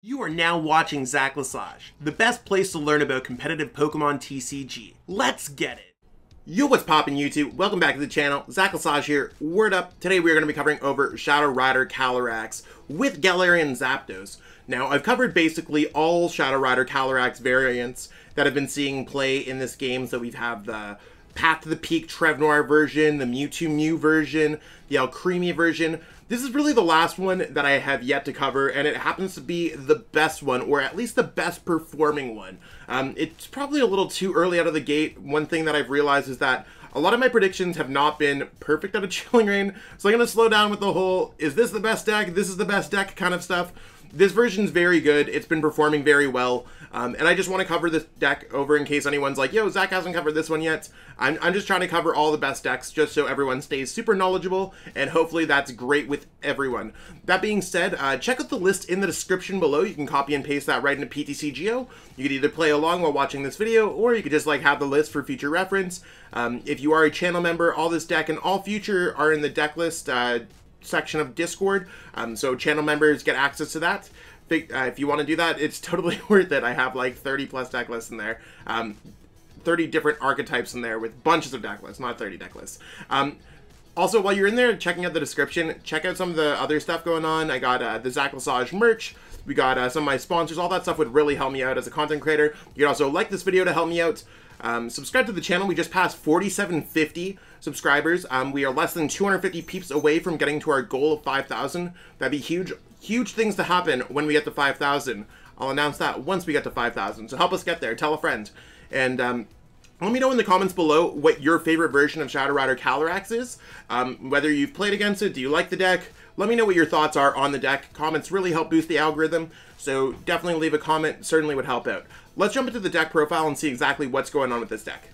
You are now watching ZACIAN, the best place to learn about competitive Pokemon TCG. Let's get it! Yo, what's poppin' YouTube? Welcome back to the channel. ZACIAN here. Word up. Today we are going to be covering over Shadow Rider Calyrex with Galarian Zapdos. Now, I've covered basically all Shadow Rider Calyrex variants that have been seeing play in this game. So we have the Path to the Peak Trevnoir version, the Mewtwo version, the Alcremie version. This is really the last one that I have yet to cover, and it happens to be the best one, or at least the best performing one. It's probably a little too early out of the gate. One thing that I've realized is that a lot of my predictions have not been perfect out of Chilling Reign, so I'm going to slow down with the whole, is this the best deck, this is the best deck kind of stuff. This version's very good. It's been performing very well. And I just want to cover this deck over in case anyone's like, yo, Zach hasn't covered this one yet. I'm just trying to cover all the best decks just so everyone stays super knowledgeable, and hopefully that's great with everyone. That being said, check out the list in the description below. You can copy and paste that right into PTCGO. You could either play along while watching this video, or you could just like have the list for future reference. If you are a channel member, all this deck and all future are in the deck list section of Discord, so channel members get access to that. If you want to do that, it's totally worth it. I have like 30 plus deck lists in there, 30 different archetypes in there with bunches of deck lists, not 30 deck lists. Also, while you're in there checking out the description, check out some of the other stuff going on. I got the ZACIAN merch. We got some of my sponsors. All that stuff would really help me out as a content creator. You can also like this video to help me out. Subscribe to the channel. We just passed 4,750 subscribers. We are less than 250 peeps away from getting to our goal of 5,000. That'd be huge, huge things to happen when we get to 5,000. I'll announce that once we get to 5,000. So help us get there. Tell a friend. And let me know in the comments below what your favorite version of Shadow Rider Calyrex is. Whether you've played against it, do you like the deck? Let me know what your thoughts are on the deck. Comments really help boost the algorithm, so definitely leave a comment. Certainly would help out. Let's jump into the deck profile and see exactly what's going on with this deck.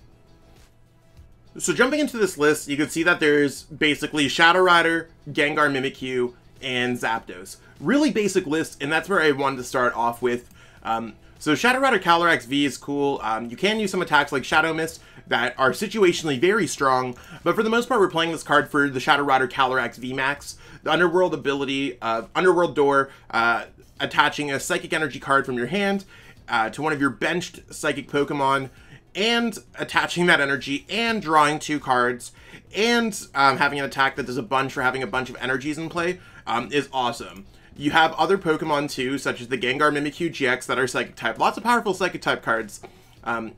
So jumping into this list, you can see that there's basically Shadow Rider, Gengar Mimikyu, and Zapdos. Really basic list, and that's where I wanted to start off with. So Shadow Rider Calyrex V is cool. You can use some attacks like Shadow Mist that are situationally very strong, but for the most part we're playing this card for the Shadow Rider Calyrex VMAX, the Underworld ability of Underworld Door, attaching a Psychic Energy card from your hand to one of your benched Psychic Pokemon, and attaching that energy and drawing 2 cards, and having an attack that does a bunch for having a bunch of energies in play is awesome. You have other Pokemon too, such as the Gengar Mimikyu-GX that are Psychic type. Lots of powerful Psychic type cards.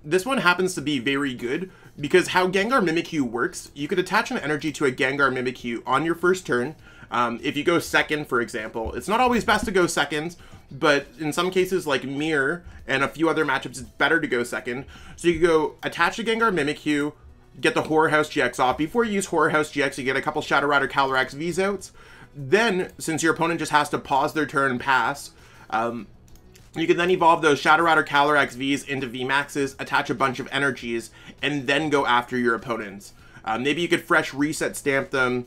This one happens to be very good because how Gengar Mimikyu works, you could attach an energy to a Gengar Mimikyu on your first turn. If you go second, for example, it's not always best to go second, but in some cases like Mirror and a few other matchups, it's better to go second. So you could go attach a Gengar Mimikyu, get the Horror House GX off. Before you use Horror House GX, you get a couple Shadow Rider Calyrex Vs out. Then, since your opponent just has to pause their turn and pass, you can then evolve those Shadow Rider Calyrex Vs into VMAXs, attach a bunch of energies, and then go after your opponents. Maybe you could fresh reset stamp them,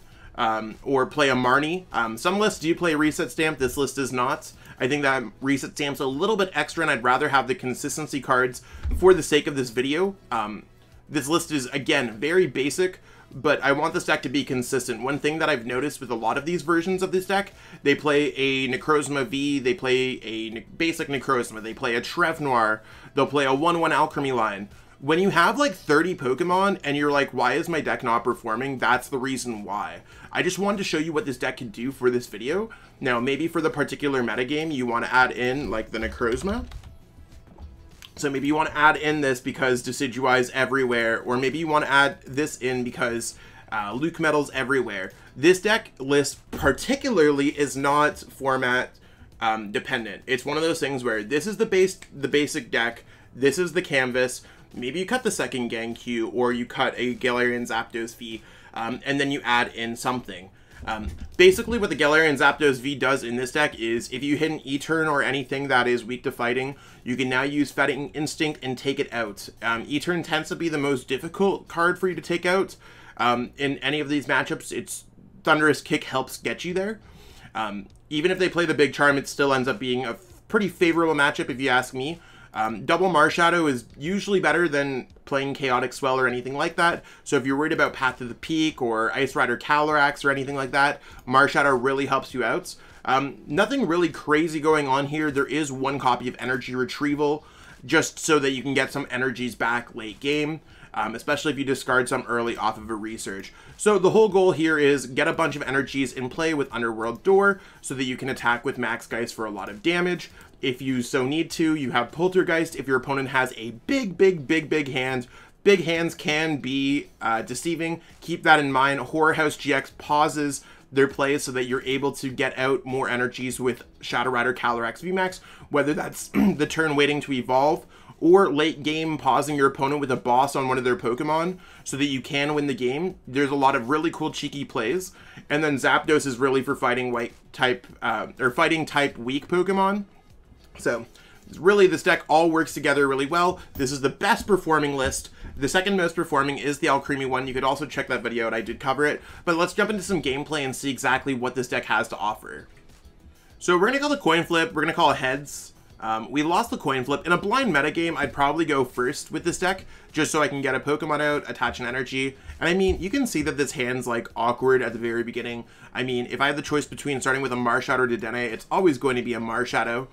or play a Marnie. Some lists do play reset stamp, this list does not. I think that reset stamp's a little bit extra, and I'd rather have the consistency cards for the sake of this video. This list is, again, very basic, but I want this deck to be consistent. One thing that I've noticed with a lot of these versions of this deck, they play a Necrozma V, they play a basic Necrozma, they play a Trevnoir, they'll play a 1/1 Alcremie line. When you have like 30 Pokemon and you're like, why is my deck not performing? That's the reason why. I just wanted to show you what this deck can do for this video. Now, maybe for the particular metagame, you want to add in like the Necrozma. So maybe you want to add in this because Decidueye is everywhere, or maybe you want to add this in because Luke Metal's everywhere. This deck list particularly is not format dependent. It's one of those things where this is the basic deck, this is the canvas, maybe you cut the second Gengar, or you cut a Galarian Zapdos V, and then you add in something. Basically what the Galarian Zapdos V does in this deck is if you hit an E-turn or anything that is weak to fighting, you can now use Fighting Instinct and take it out. E-turn tends to be the most difficult card for you to take out. In any of these matchups, its Thunderous Kick helps get you there. Even if they play the Big Charm, it still ends up being a pretty favorable matchup if you ask me. Double Marshadow is usually better than playing Chaotic Swell or anything like that. So if you're worried about Path to the Peak or Ice Rider Calyrex or anything like that, Marshadow really helps you out. Nothing really crazy going on here. There is one copy of Energy Retrieval, just so that you can get some energies back late game, especially if you discard some early off of a research. So the whole goal here is get a bunch of energies in play with Underworld Door so that you can attack with Max Geist for a lot of damage. If you so need to, you have Poltergeist if your opponent has a big hand. Big hands can be deceiving. Keep that in mind. Horror House GX pauses their plays so that you're able to get out more energies with Shadow Rider Calyrex VMAX, whether that's the turn waiting to evolve or late game pausing your opponent with a boss on one of their Pokemon so that you can win the game. There's a lot of really cool cheeky plays. And then Zapdos is really for fighting white type or fighting type weak Pokemon. So really this deck all works together really well. This is the best performing list. The second most performing is the Alcremie one. You could also check that video out, I did cover it. But let's jump into some gameplay and see exactly what this deck has to offer. So we're going to call the coin flip, we're going to call heads. We lost the coin flip. In a blind metagame, I'd probably go first with this deck, just so I can get a Pokemon out, attach an energy. And I mean, you can see that this hand's like awkward at the very beginning. I mean, if I had the choice between starting with a Marshadow or Dedenne, it's always going to be a Marshadow.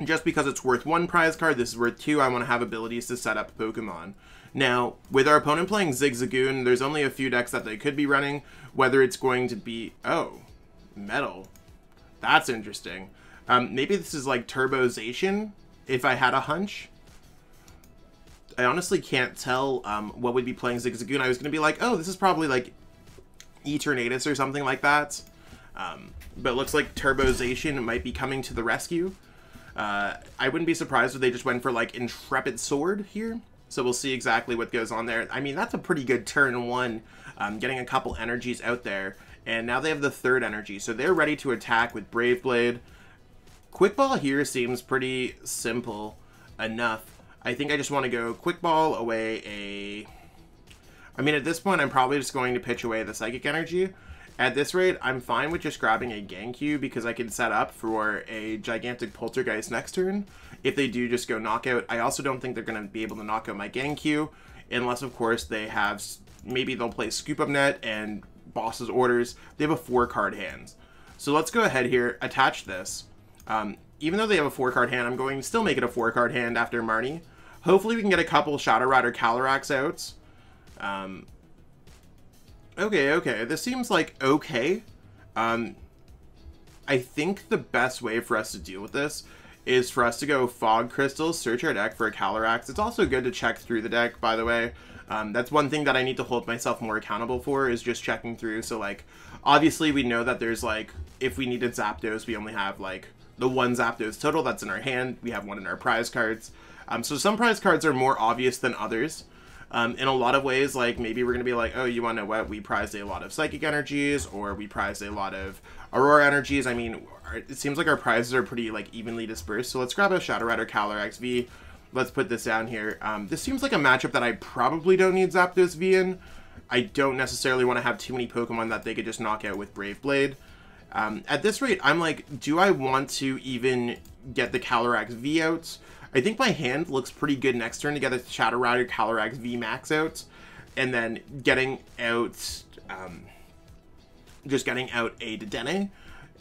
Just because it's worth 1 prize card, this is worth 2, I want to have abilities to set up Pokemon. Now, with our opponent playing ZigZagoon, there's only a few decks that they could be running, whether it's going to be... Oh, Metal. That's interesting. Maybe this is like Turbo ZACIAN, if I had a hunch. I honestly can't tell what would be playing ZigZagoon. I was going to be like, oh, this is probably like Eternatus or something like that. But it looks like Turbo ZACIAN might be coming to the rescue. I wouldn't be surprised if they just went for like Intrepid Sword here. So we'll see exactly what goes on there. I mean, that's a pretty good turn 1, getting a couple energies out there. And now they have the 3rd energy. So they're ready to attack with Brave Blade. Quick Ball here seems pretty simple enough. I think I just want to go Quick Ball away I mean, at this point, I'm probably just going to pitch away the Psychic Energy. At this rate, I'm fine with just grabbing a Gengar because I can set up for a gigantic Poltergeist next turn if they do just go Knockout. I also don't think they're going to be able to knock out my Gengar unless, of course, they have... Maybe they'll play Scoop Up Net and Boss's Orders. They have a 4-card hand. So let's go ahead here, attach this. Even though they have a 4-card hand, I'm going to still make it a 4-card hand after Marnie. Hopefully we can get a couple Shadow Rider Calyrex outs. Okay, this seems like okay. I think the best way for us to deal with this is for us to go Fog Crystals, search our deck for a Calyrex. It's also good to check through the deck, by the way. That's one thing that I need to hold myself more accountable for, is just checking through. So, like, obviously we know that there's, like, if we needed Zapdos, we only have, like, the 1 Zapdos total that's in our hand. We have 1 in our prize cards. So some prize cards are more obvious than others. In a lot of ways, like, maybe we're going to be like, oh, you want to know what? We prized a lot of Psychic Energies, or we prized a lot of Aurora Energies. I mean, it seems like our prizes are pretty, like, evenly dispersed. So let's grab a Shadow Rider Calyrex V. Let's put this down here. This seems like a matchup that I probably don't need Zapdos V in. I don't necessarily want to have too many Pokemon that they could just knock out with Brave Blade. At this rate, I'm like, do I want to even get the Calyrex V out? I think my hand looks pretty good next turn to get a Shadow Rider Calyrex VMAX out, and then getting out, just getting out a Dedenne.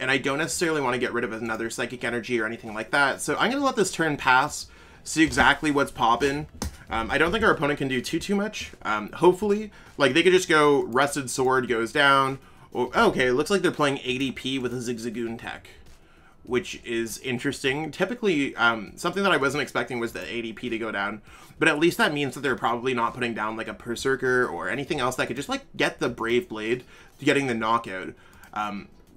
And I don't necessarily want to get rid of another Psychic Energy or anything like that. So I'm going to let this turn pass, see exactly what's poppin'. I don't think our opponent can do too much. Hopefully, like, they could just go Rusted Sword goes down. Or, okay, it looks like they're playing ADP with a ZigZagoon tech, which is interesting. Typically, something that I wasn't expecting was the ADP to go down, but at least that means that they're probably not putting down like a Berserker or anything else that could just like get the Brave Blade to getting the knockout.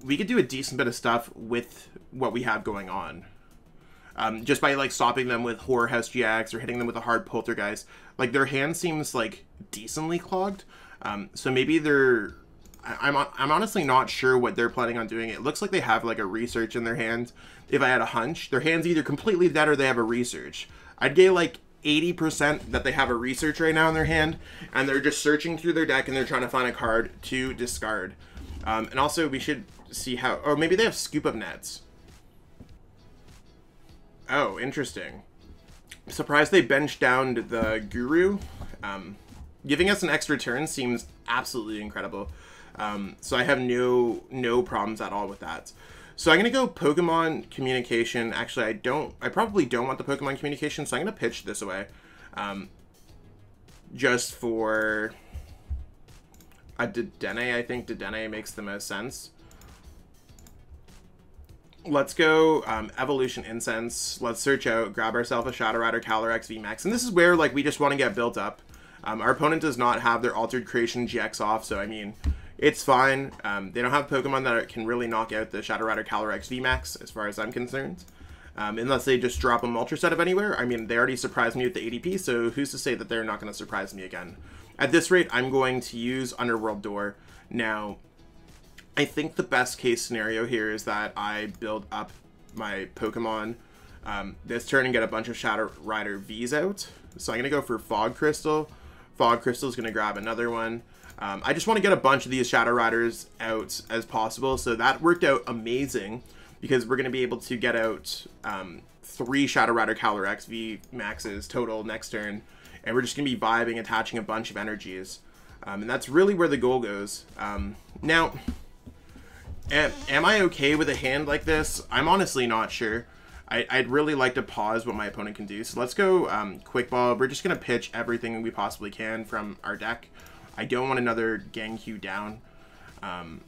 We could do a decent bit of stuff with what we have going on. Just by like stopping them with Horror House GX or hitting them with a hard Poltergeist. Like, their hand seems like decently clogged. So maybe they're... I'm honestly not sure what they're planning on doing. It looks like they have like a research in their hand. If I had a hunch, their hand's either completely dead or they have a research. I'd get like 80% that they have a research right now in their hand, and they're just searching through their deck and they're trying to find a card to discard. And also we should see how, or maybe they have Scoop Up Nets. Oh, interesting. I'm surprised they benched down the Guru. Giving us an extra turn seems absolutely incredible. So I have no problems at all with that. So I'm going to go Pokemon Communication. Actually, I probably don't want the Pokemon Communication, so I'm going to pitch this away. Just for a Dedenne. I think Dedenne makes the most sense. Let's go Evolution Incense. Let's search out, grab ourselves a Shadow Rider Calyrex VMAX. And this is where, like, we just want to get built up. Our opponent does not have their Altered Creation GX off, so, I mean, it's fine. They don't have Pokemon that can really knock out the Shadow Rider Calyrex VMAX, as far as I'm concerned. Unless they just drop a Ultra Set of anywhere. I mean, they already surprised me with the ADP, so who's to say that they're not going to surprise me again? At this rate, I'm going to use Underworld Door. Now, I think the best case scenario here is that I build up my Pokemon this turn and get a bunch of Shadow Rider Vs out. So I'm going to go for Fog Crystal. Fog Crystal is going to grab another one. I just want to get a bunch of these Shadow Riders out as possible. So that worked out amazing because we're going to be able to get out 3 Shadow Rider Calyrex VMAXs total next turn. And we're just going to be vibing, attaching a bunch of energies. And that's really where the goal goes. Now, am I okay with a hand like this? I'm honestly not sure. I'd really like to pause what my opponent can do. So let's go Quick Ball. We're just going to pitch everything we possibly can from our deck. I don't want another Gengar down. I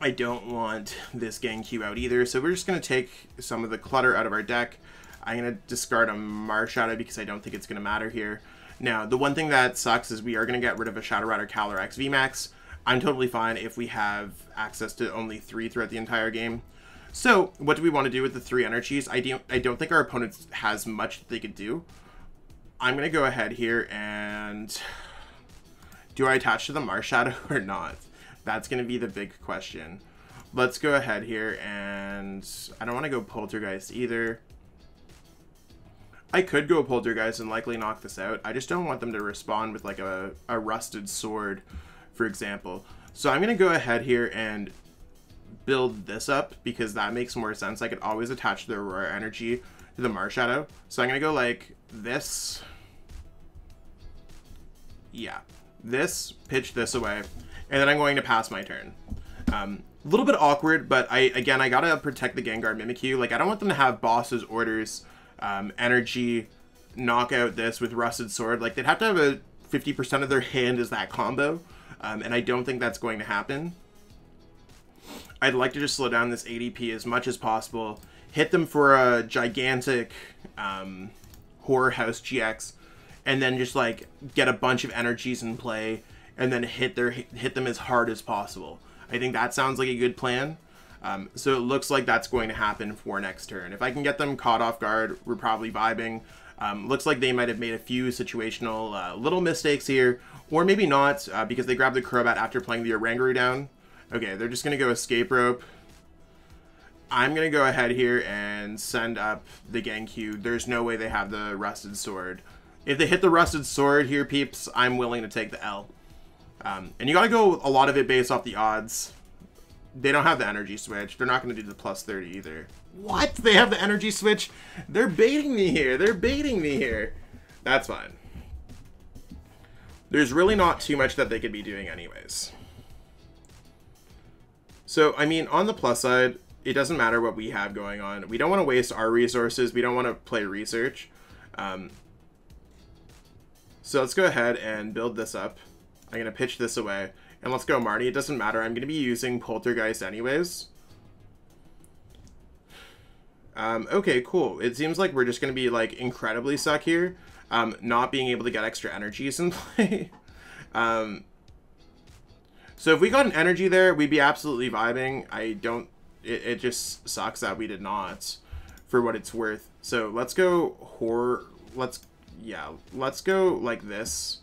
don't want this Gengar out either. So we're just going to take some of the clutter out of our deck. I'm going to discard a Marshadow because I don't think it's going to matter here. Now, the one thing that sucks is we are going to get rid of a Shadow Rider Calyrex VMAX. I'm totally fine if we have access to only 3 throughout the entire game. So, what do we want to do with the 3 energies? I don't think our opponent has much that they could do. I'm going to go ahead here and... do I attach to the Marshadow or not? That's going to be the big question. Let's go ahead here and... I don't want to go Poltergeist either. I could go Poltergeist and likely knock this out. I just don't want them to respond with like a Rusted Sword, for example. So I'm going to go ahead here and build this up because that makes more sense. I could always attach the Aurora Energy to the Marshadow. So I'm going to go like this. Yeah. This, pitch this away, and then I'm going to pass my turn. A little bit awkward, but again, I gotta protect the Gengar Mimikyu. Like, I don't want them to have Boss's Orders, energy, knock out this with Rusted Sword. Like, they'd have to have a 50% of their hand as that combo, and I don't think that's going to happen. I'd like to just slow down this ADP as much as possible, hit them for a gigantic Horror House GX, and then just like get a bunch of energies in play and then hit them as hard as possible. I think that sounds like a good plan. So it looks like that's going to happen for next turn. If I can get them caught off guard, we're probably vibing. Looks like they might have made a few situational little mistakes here, or maybe not, because they grabbed the Crobat after playing the Oranguru down. Okay, they're just going to go Escape Rope. I'm going to go ahead here and send up the Gengar. There's no way they have the Rusted Sword. If they hit the Rusted Sword here, peeps, I'm willing to take the L. And you got to go a lot of it based off the odds. They don't have the energy switch. They're not going to do the plus 30 either. What? They have the energy switch? They're baiting me here. They're baiting me here. That's fine. There's really not too much that they could be doing anyways. So, I mean, on the plus side, it doesn't matter what we have going on. We don't want to waste our resources. We don't want to play research. So let's go ahead and build this up. I'm going to pitch this away. And let's go Marnie. It doesn't matter. I'm going to be using Poltergeist anyways. Okay, cool. It seems like we're just going to be like incredibly stuck here. Not being able to get extra energies in play. So if we got an energy there, we'd be absolutely vibing. It just sucks that we did not, for what it's worth. So let's go let's go like this.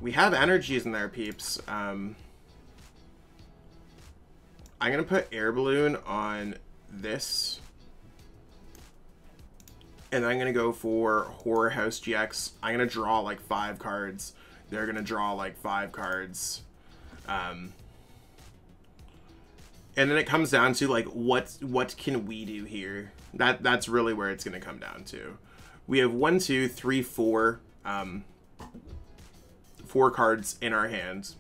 We have energies in there, peeps. I'm going to put Air Balloon on this. And I'm going to go for Horror House GX. I'm going to draw like 5 cards. They're going to draw like 5 cards. And then it comes down to like, what can we do here? That's really where it's going to come down to. We have 1, 2, 3, 4, 4 cards in our hands.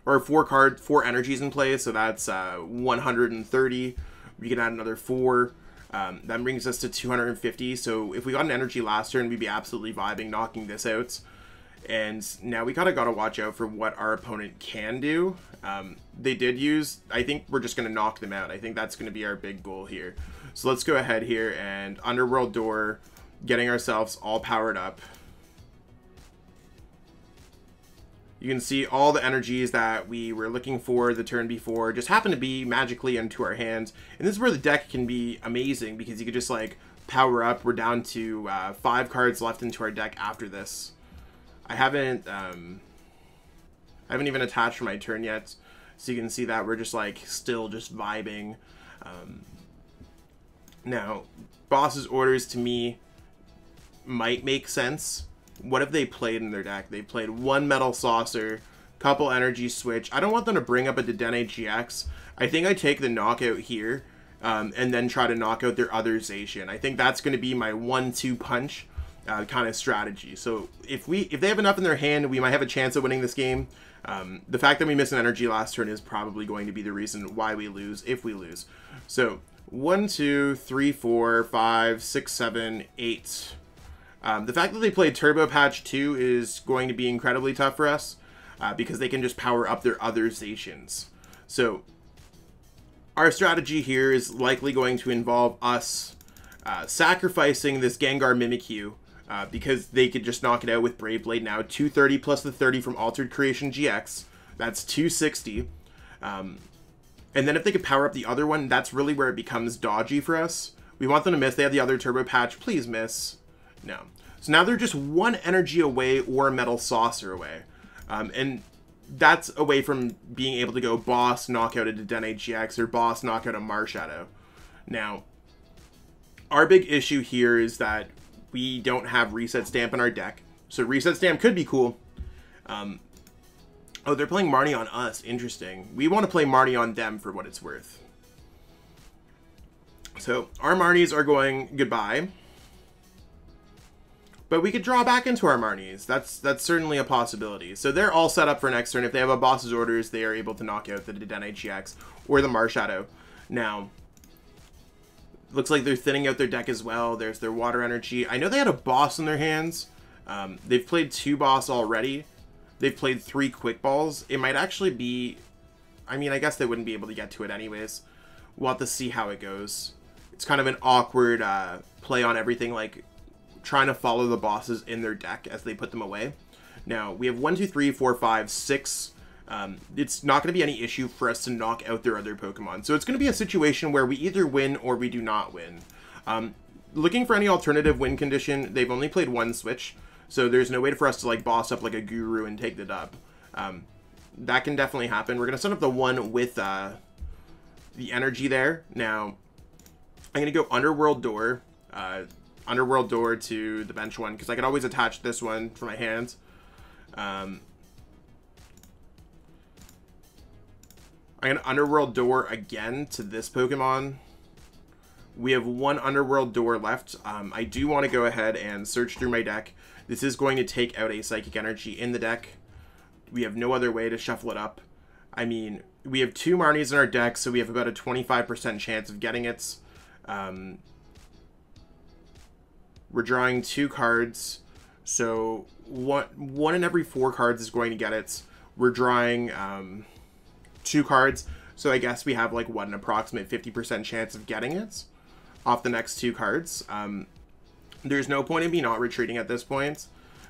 or 4 energies in play, so that's 130. We can add another 4. That brings us to 250. So if we got an energy last turn, we'd be absolutely vibing, knocking this out. And now we gotta watch out for what our opponent can do. They did use, I think we're just gonna knock them out. I think that's gonna be our big goal here. So let's go ahead here and Underworld Door, getting ourselves all powered up. You can see all the energies that we were looking for the turn before just happen to be magically into our hands. And this is where the deck can be amazing, because you could just like power up. We're down to 5 cards left into our deck after this. I haven't even attached for my turn yet, so you can see that we're just like still just vibing. Now, boss's orders to me might make sense. What have they played in their deck? They played 1 Metal Saucer, couple Energy Switch. I don't want them to bring up a Dedenne-GX. I think I take the knockout here, and then try to knock out their other ZACIAN. I think that's going to be my 1-2 punch kind of strategy. So if they have enough in their hand, we might have a chance of winning this game. The fact that we missed an energy last turn is probably going to be the reason why we lose, if we lose. So 1, 2, 3, 4, 5, 6, 7, 8. The fact that they played Turbo Patch 2 is going to be incredibly tough for us, because they can just power up their other ZACIANs. So our strategy here is likely going to involve us sacrificing this Gengar Mimikyu, because they could just knock it out with Brave Blade now. 230 plus the 30 from Altered Creation GX. That's 260. And then if they could power up the other one, that's really where it becomes dodgy for us. We want them to miss. They have the other Turbo Patch. Please miss. No. So now they're just 1 energy away or a Metal Saucer away. And that's away from being able to go boss, knock out a Dedenne-GX, or boss, knock out a Marshadow. Now, our big issue here is that we don't have Reset Stamp in our deck. So Reset Stamp could be cool. Oh, they're playing Marnie on us. Interesting. We want to play Marnie on them for what it's worth. So our Marnies are going goodbye. But we could draw back into our Marnies. That's certainly a possibility. So they're all set up for next turn. If they have a boss's orders, they are able to knock out the Dedenne-GX or the Marshadow. Now, looks like they're thinning out their deck as well. There's their Water Energy. I know they had a boss in their hands. They've played 2 boss already. They've played 3 Quick Balls. It might actually be... I mean, I guess they wouldn't be able to get to it anyways. We'll have to see how it goes. It's kind of an awkward play on everything, like trying to follow the bosses in their deck as they put them away. Now, we have 1, 2, 3, 4, 5, 6... it's not going to be any issue for us to knock out their other Pokemon. So it's going to be a situation where we either win or we do not win. Looking for any alternative win condition, they've only played 1 switch, so there's no way for us to like boss up like a Guru and take the dub. That can definitely happen. We're going to set up the one with the energy there. Now, I'm going to go Underworld Door to the bench one, because I could always attach this one for my hands. I'm going to Underworld Door again to this Pokemon. We have 1 Underworld Door left. I do want to go ahead and search through my deck. This is going to take out a Psychic Energy in the deck. We have no other way to shuffle it up. I mean, we have 2 Marnies in our deck, so we have about a 25% chance of getting it. We're drawing 2 cards, so one in every 4 cards is going to get it. We're drawing 2 cards, so I guess we have like an approximate 50% chance of getting it off the next 2 cards. There's no point in me not retreating at this point,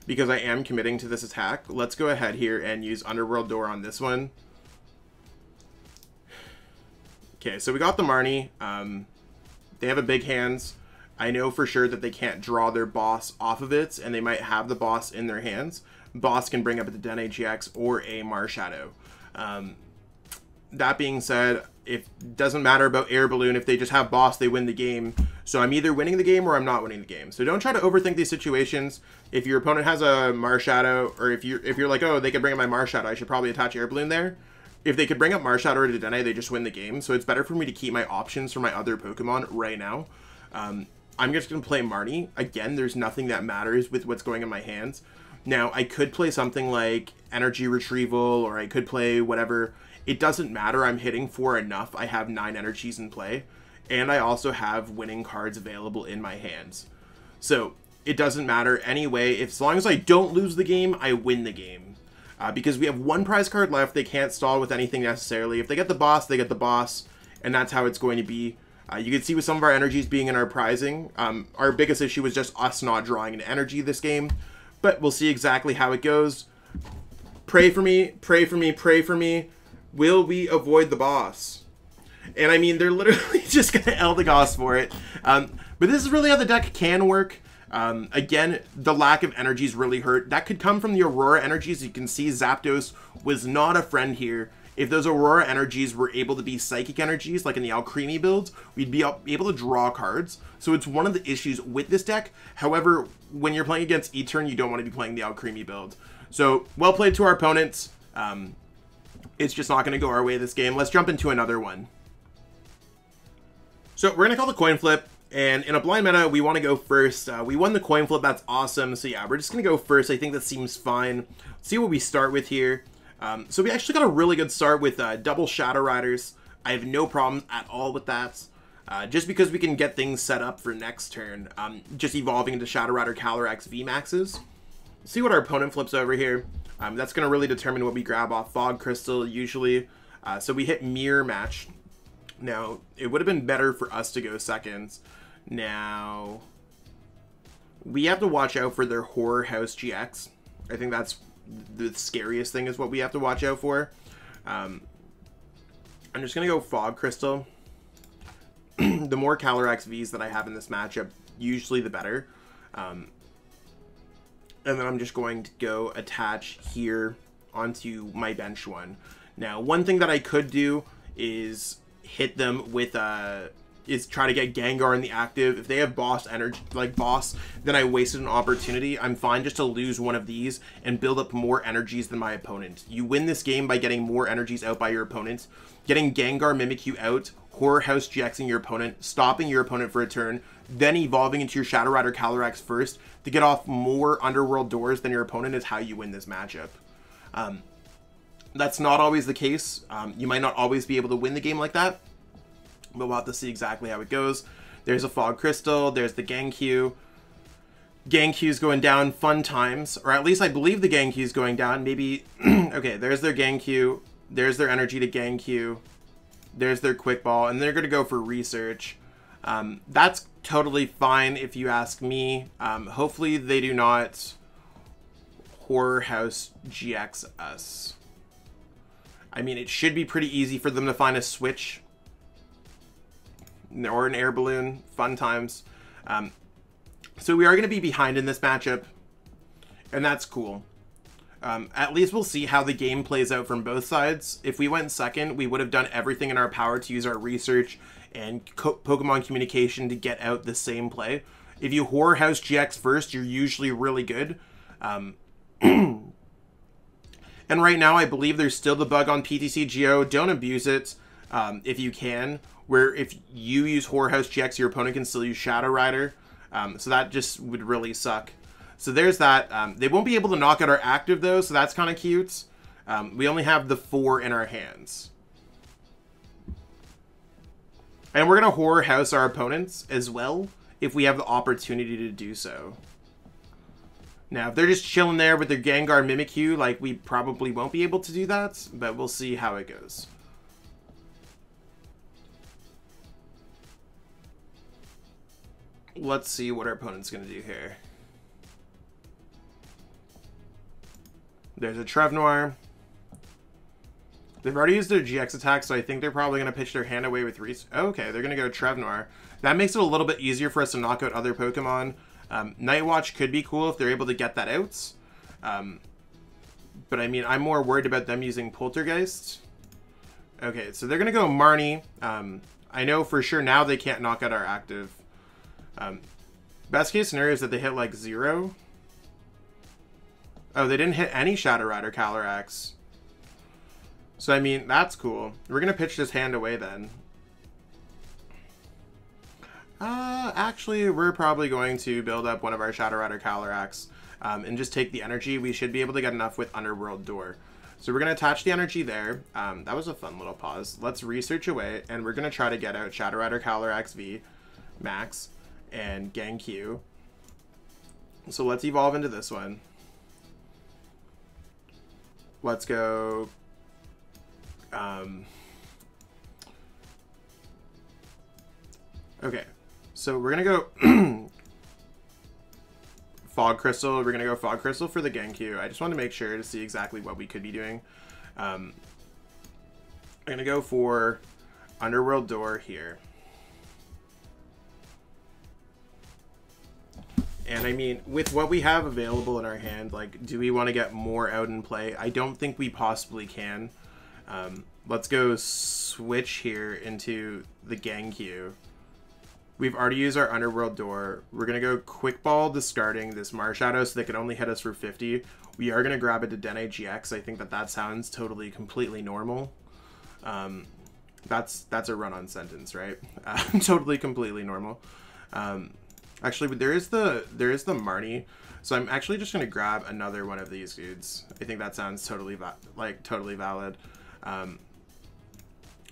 because I am committing to this attack. Let's go ahead here and use Underworld Door on this one. Okay, so we got the Marnie. They have a big hands. I know for sure that they can't draw their boss off of it, and they might have the boss in their hands. Boss can bring up a Dedenne-GX or a Marshadow. That being said, it doesn't matter about Air Balloon. If they just have boss, they win the game. So I'm either winning the game or I'm not winning the game. So don't try to overthink these situations. If your opponent has a Marshadow, or if you're like, oh, they could bring up my Marshadow, I should probably attach Air Balloon there. If they could bring up Marshadow or Dedenne, they just win the game. So it's better for me to keep my options for my other Pokemon right now. I'm just going to play Marnie. Again, there's nothing that matters with what's going in my hands. Now, I could play something like Energy Retrieval, or I could play whatever. It doesn't matter. I'm hitting for enough. I have 9 energies in play, and I also have winning cards available in my hands. So it doesn't matter anyway. As long as I don't lose the game, I win the game. Because we have 1 prize card left, they can't stall with anything necessarily. If they get the boss, they get the boss, and that's how it's going to be. You can see with some of our energies being in our prizing, our biggest issue was just us not drawing an energy this game. But we'll see exactly how it goes. Pray for me, pray for me, pray for me. Will we avoid the boss? And I mean, they're literally just going to Eldegoss for it. But this is really how the deck can work. Again, the lack of energies really hurt. That could come from the Aurora energies. You can see Zapdos was not a friend here. If those Aurora energies were able to be Psychic energies, like in the Alcremie builds, we'd be able to draw cards. So it's one of the issues with this deck. However, when you're playing against E-Turn, you don't want to be playing the Alcremie build. So, well played to our opponents. It's just not going to go our way this game. Let's jump into another one. So we're going to call the coin flip. And in a blind meta, we want to go first. We won the coin flip. That's awesome. So yeah, we're just going to go first. I think that seems fine. Let's see what we start with here. So we actually got a really good start with double Shadow Riders. I have no problems at all with that. Just because we can get things set up for next turn. Just evolving into Shadow Rider Calyrex VMAXs. See what our opponent flips over here. That's going to really determine what we grab off Fog Crystal usually. So we hit Mirror Match. Now, it would have been better for us to go seconds. Now, we have to watch out for their Horror House GX. I think that's the scariest thing is what we have to watch out for. I'm just going to go Fog Crystal. The more Calyrex Vs that I have in this matchup, usually the better. And then I'm just going to go attach here onto my bench one. Now, one thing that I could do is hit them with is try to get Gengar in the active. If they have boss energy, like boss, then I wasted an opportunity. I'm fine just to lose one of these and build up more energies than my opponent. You win this game by getting more energies out by your opponent, getting Gengar Mimikyu out, Horror House GXing your opponent, stopping your opponent for a turn, then evolving into your Shadow Rider Calyrex first to get off more Underworld doors than your opponent is how you win this matchup. That's not always the case. You might not always be able to win the game like that, but we'll have to see exactly how it goes. There's a Fog Crystal, there's the Gengar. Gengar's going down, fun times. Or at least I believe the Gengar's going down. Maybe, okay, there's their Gengar. There's their energy to Gengar. There's their Quick Ball, and they're going to go for Research. That's totally fine if you ask me. Hopefully they do not Horror House GX us. I mean, it should be pretty easy for them to find a switch. Or an air balloon. Fun times. So we are going to be behind in this matchup. And that's cool. At least we'll see how the game plays out from both sides. If we went second, we would have done everything in our power to use our research and Pokemon communication to get out the same play. If you Horror House GX first, you're usually really good. And right now, I believe there's still the bug on PTCGO. Don't abuse it if you can. Where if you use Horror House GX, your opponent can still use Shadow Rider. So that just would really suck. So there's that. They won't be able to knock out our active, though, so that's kind of cute. We only have the 4 in our hands. And we're going to Horror House our opponents as well, if we have the opportunity to do so. Now, if they're just chilling there with their Gengar Mimikyu, like, we probably won't be able to do that, but we'll see how it goes. Let's see what our opponent's going to do here. There's a Trevnoir. They've already used their GX attack, so I think they're probably going to pitch their hand away with Reese. Okay, they're going to go Trevnoir. That makes it a little bit easier for us to knock out other Pokemon. Night Watch could be cool if they're able to get that out. But I mean, I'm more worried about them using Poltergeist. Okay, so they're going to go Marnie. I know for sure now they can't knock out our active. Best case scenario is that they hit like 0. Oh, they didn't hit any Shadow Rider Calyrex. So, I mean, that's cool. We're going to pitch this hand away then. Actually, we're probably going to build up one of our Shadow Rider Calyrex. and just take the energy, we should be able to get enough with Underworld Door. So we're going to attach the energy there. That was a fun little pause. Let's research away, and we're going to try to get out Shadow Rider Calyrex VMAX and Gengar. So let's evolve into this one. Let's go... okay, so we're going to go... Fog Crystal. We're going to go Fog Crystal for the Gengar. I just want to make sure to see exactly what we could be doing. I'm going to go for Underworld Door here. And I mean, with what we have available in our hand, like, do we want to get more out in play? I don't think we possibly can. Let's go switch here into the Gengar. We've already used our Underworld Door. We're going to go Quick Ball, discarding this Marshadow so they can only hit us for 50. We are going to grab a Dedenne-GX. I think that sounds totally, completely normal. That's a run-on sentence, right? Totally, completely normal. Actually, there is the Marnie. So I'm actually just going to grab another one of these dudes. I think that sounds totally, totally valid.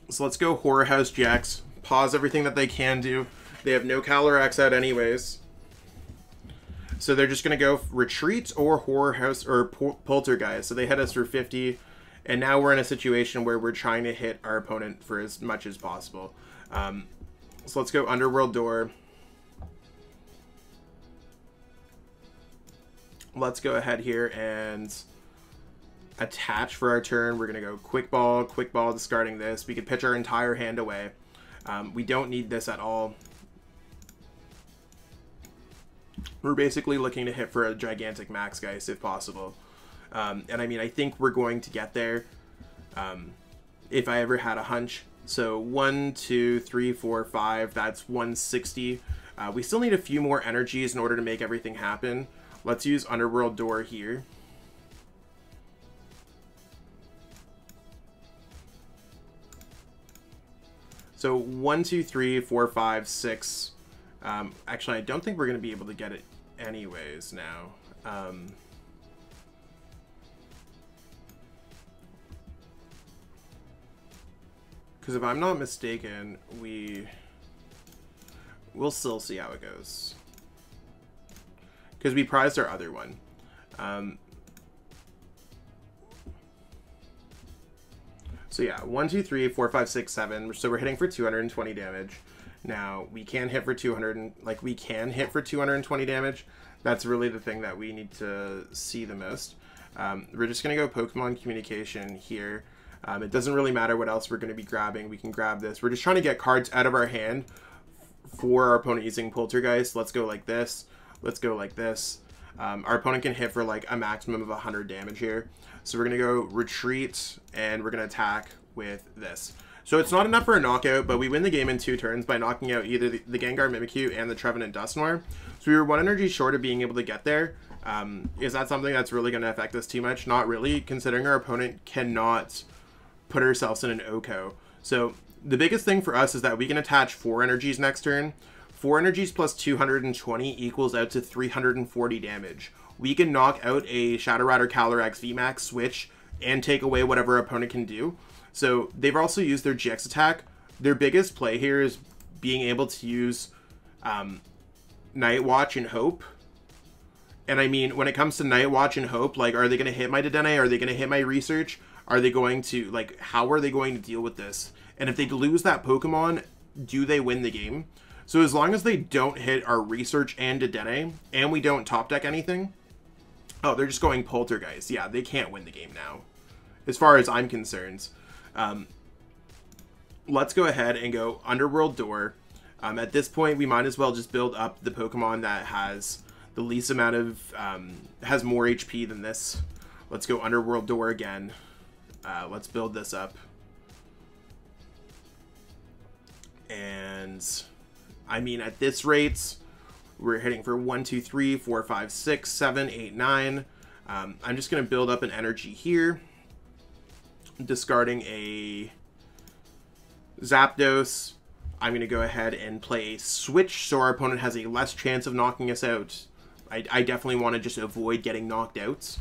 So let's go Horror House GX. Pause everything that they can do. They have no Calyrex out anyways. So they're just going to go Retreat or Horror House or Poltergeist. So they hit us for 50. And now we're in a situation where we're trying to hit our opponent for as much as possible. So let's go Underworld Door. Let's go ahead here and attach for our turn. We're going to go Quick Ball, discarding this. We could pitch our entire hand away. We don't need this at all. We're basically looking to hit for a gigantic Max Geist if possible. And I mean, I think we're going to get there if I ever had a hunch. So 1, 2, 3, 4, 5, that's 160. We still need a few more energies in order to make everything happen. Let's use Underworld Door here. So 1, 2, 3, 4, 5, 6. Actually, I don't think we're going to be able to get it anyways now. Because if I'm not mistaken, we'll still see how it goes. Because we prized our other one. So yeah, 1, 2, 3, 4, 5, 6, 7. So we're hitting for 220 damage. Now we can hit for 220 damage. That's really the thing that we need to see the most. We're just gonna go Pokemon Communication here. It doesn't really matter what else we're gonna be grabbing. We can grab this. We're just trying to get cards out of our hand for our opponent using Poltergeist. Let's go like this. Let's go like this. Our opponent can hit for like a maximum of 100 damage here. So we're going to go Retreat, and we're going to attack with this. So it's not enough for a knockout, but we win the game in 2 turns by knocking out either the Gengar Mimikyu and the Trevenant Dusknoir. So we were 1 energy short of being able to get there. Is that something that's really going to affect us too much? Not really, considering our opponent cannot put ourselves in an OHKO. So the biggest thing for us is that we can attach 4 energies next turn. 4 energies plus 220 equals out to 340 damage. We can knock out a Shadow Rider Calyrex VMAX switch and take away whatever our opponent can do. So they've also used their GX attack. Their biggest play here is being able to use Night Watch and Hope. And I mean, when it comes to Night Watch and Hope, like, are they going to hit my Dedenne? Are they going to hit my Research? Are they going to, like, how are they going to deal with this? And if they lose that Pokemon, do they win the game? So as long as they don't hit our Research and Dedenne, and we don't top deck anything... Oh, they're just going Poltergeist. Yeah, they can't win the game now, as far as I'm concerned. Let's go ahead and go Underworld Door. At this point, we might as well just build up the Pokemon that has the least amount of... has more HP than this. Let's go Underworld Door again. Let's build this up. And... I mean, at this rate... We're hitting for 1, 2, 3, 4, 5, 6, 7, 8, 9. I'm just going to build up an energy here. Discarding a Zapdos. I'm going to go ahead and play a switch so our opponent has a less chance of knocking us out. I definitely want to just avoid getting knocked out.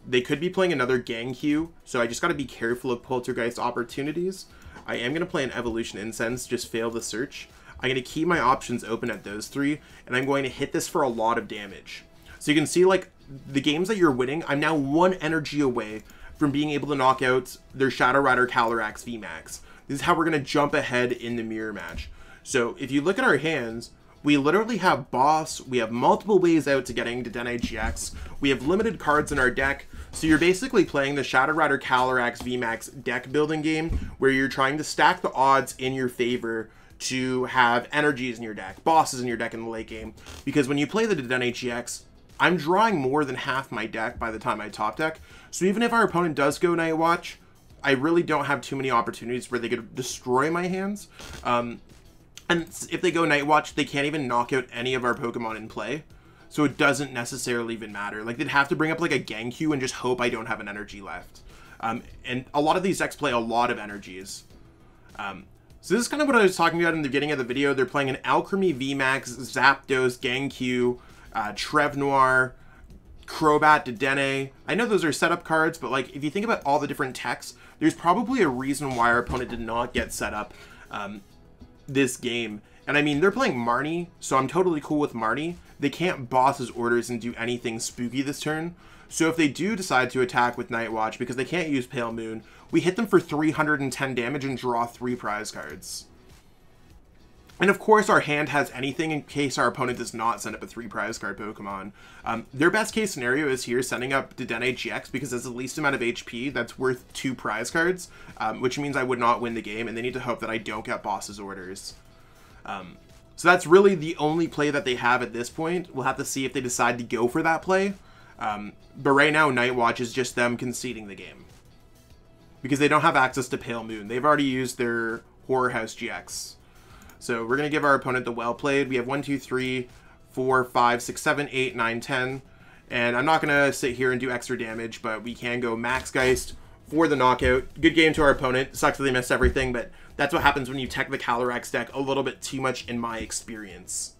They could be playing another Ganghu, so I just got to be careful of Poltergeist opportunities. I am going to play an Evolution Incense, just fail the search. I'm going to keep my options open at those three, and I'm going to hit this for a lot of damage. So you can see, like, the games that you're winning, I'm now 1 energy away from being able to knock out their Shadow Rider Calyrex VMAX. This is how we're going to jump ahead in the mirror match. So if you look at our hands, we literally have boss, we have multiple ways out to getting Dedenne-GX, we have limited cards in our deck, so you're basically playing the Shadow Rider Calyrex VMAX deck building game where you're trying to stack the odds in your favor to have energies in your deck, bosses in your deck in the late game. Because when you play the Dedenne-GX, I'm drawing more than half my deck by the time I top deck, so even if our opponent does go Night Watch, I really don't have too many opportunities where they could destroy my hands. And if they go Night Watch, they can't even knock out any of our Pokemon in play. So it doesn't necessarily even matter. Like, they'd have to bring up like a Ganghu and just hope I don't have an energy left. And a lot of these decks play a lot of energies. So this is kind of what I was talking about in the beginning of the video. They're playing an Alchemy VMAX, Zapdos, Ganghu, Trevnoir, Crobat, Dedenne. I know those are setup cards, but like, if you think about all the different techs, there's probably a reason why our opponent did not get set up this game. And I mean, they're playing Marnie, so I'm totally cool with Marnie. They can't boss his orders and do anything spooky this turn. So if they do decide to attack with Night Watch, because they can't use Pale Moon, we hit them for 310 damage and draw 3 prize cards. And of course, our hand has anything in case our opponent does not send up a 3 prize card Pokemon. Their best case scenario is here sending up Dedenne-GX because it's the least amount of HP that's worth 2 prize cards, which means I would not win the game, and they need to hope that I don't get boss's orders. So that's really the only play that they have at this point. We'll have to see if they decide to go for that play. But right now, Night Watch is just them conceding the game, because they don't have access to Pale Moon. They've already used their Horror House GX. So we're going to give our opponent the well played. We have 1, 2, 3, 4, 5, 6, 7, 8, 9, 10. And I'm not going to sit here and do extra damage, but we can go Max Geist for the knockout. Good game to our opponent. Sucks that they missed everything, but that's what happens when you tech the Calyrex deck a little bit too much in my experience.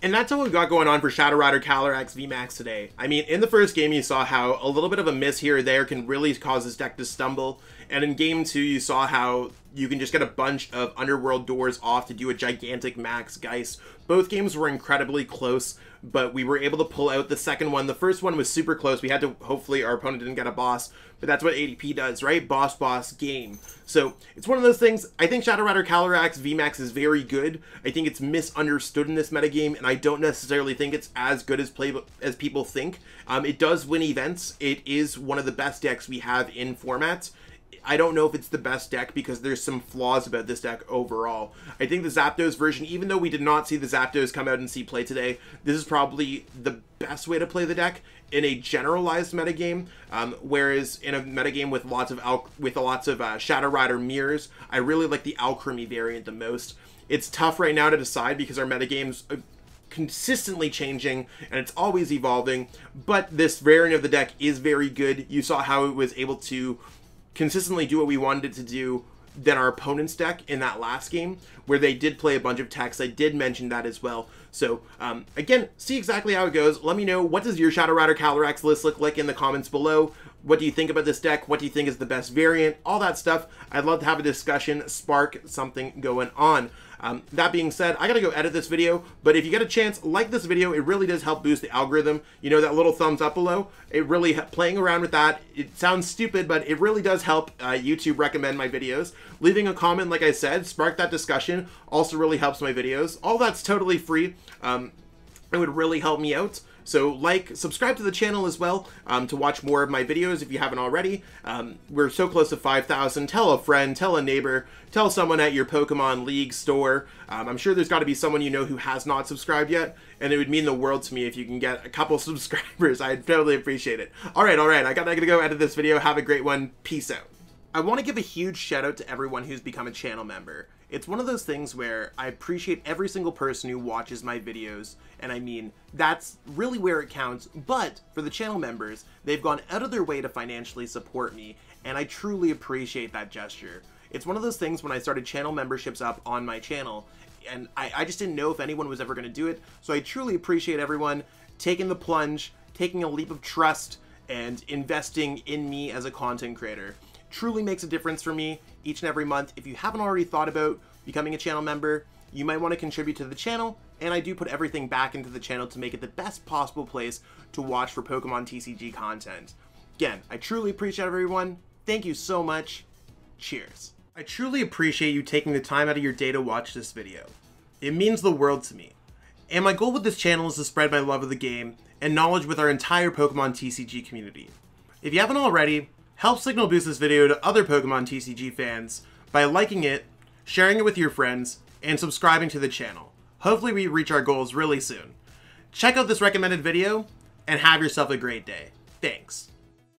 And that's all we've got going on for Shadow Rider Calyrex VMAX today. I mean, in the first game, you saw how a little bit of a miss here or there can really cause this deck to stumble. And in game 2, you saw how you can just get a bunch of Underworld doors off to do a gigantic Max Geist. Both games were incredibly close, but we were able to pull out the second one. The first one was super close. We had to, hopefully our opponent didn't get a boss, but that's what ADP does, right? Boss, boss, game. So it's one of those things. I think Shadow Rider Calyrex VMAX is very good. I think it's misunderstood in this metagame, and I don't necessarily think it's as good as people think. It does win events. It is one of the best decks we have in formats. I don't know if it's the best deck because there's some flaws about this deck overall. I think the Zapdos version, even though we did not see the Zapdos come out and see play today, this is probably the best way to play the deck in a generalized metagame. Whereas in a metagame with lots of Shadow Rider mirrors, I really like the Alchemy variant the most. It's tough right now to decide because our metagame's consistently changing and it's always evolving, but this variant of the deck is very good. You saw how it was able to consistently do what we wanted it to do than our opponent's deck in that last game, where they did play a bunch of techs. I did mention that as well. So, again, see exactly how it goes. Let me know, what does your Shadow Rider Calyrex list look like in the comments below? What do you think about this deck? What do you think is the best variant? All that stuff. I'd love to have a discussion, spark something going on. That being said, I gotta go edit this video, but if you get a chance, like this video. It really does help boost the algorithm. You know, that little thumbs up below, it really, playing around with that, it sounds stupid, but it really does help YouTube recommend my videos. Leaving a comment, like I said, spark that discussion, also really helps my videos. All that's totally free. It would really help me out. So subscribe to the channel as well to watch more of my videos if you haven't already. We're so close to 5,000. Tell a friend, tell a neighbor, tell someone at your Pokemon League store. I'm sure there's got to be someone you know who has not subscribed yet, and it would mean the world to me if you can get a couple subscribers. I'd totally appreciate it. All right, I gotta go edit this video. Have a great one. Peace out. I want to give a huge shout out to everyone who's become a channel member. It's one of those things where I appreciate every single person who watches my videos, and I mean, that's really where it counts, but for the channel members, they've gone out of their way to financially support me, and I truly appreciate that gesture. It's one of those things when I started channel memberships up on my channel, and I just didn't know if anyone was ever going to do it. So I truly appreciate everyone taking the plunge, taking a leap of trust, and investing in me as a content creator. Truly makes a difference for me each and every month. If you haven't already thought about becoming a channel member, you might want to contribute to the channel, and I do put everything back into the channel to make it the best possible place to watch for Pokemon TCG content. Again, I truly appreciate everyone. Thank you so much. Cheers. I truly appreciate you taking the time out of your day to watch this video. It means the world to me. And my goal with this channel is to spread my love of the game and knowledge with our entire Pokemon TCG community. If you haven't already, help signal boost this video to other Pokemon TCG fans by liking it, sharing it with your friends, and subscribing to the channel. Hopefully we reach our goals really soon. Check out this recommended video, and have yourself a great day. Thanks.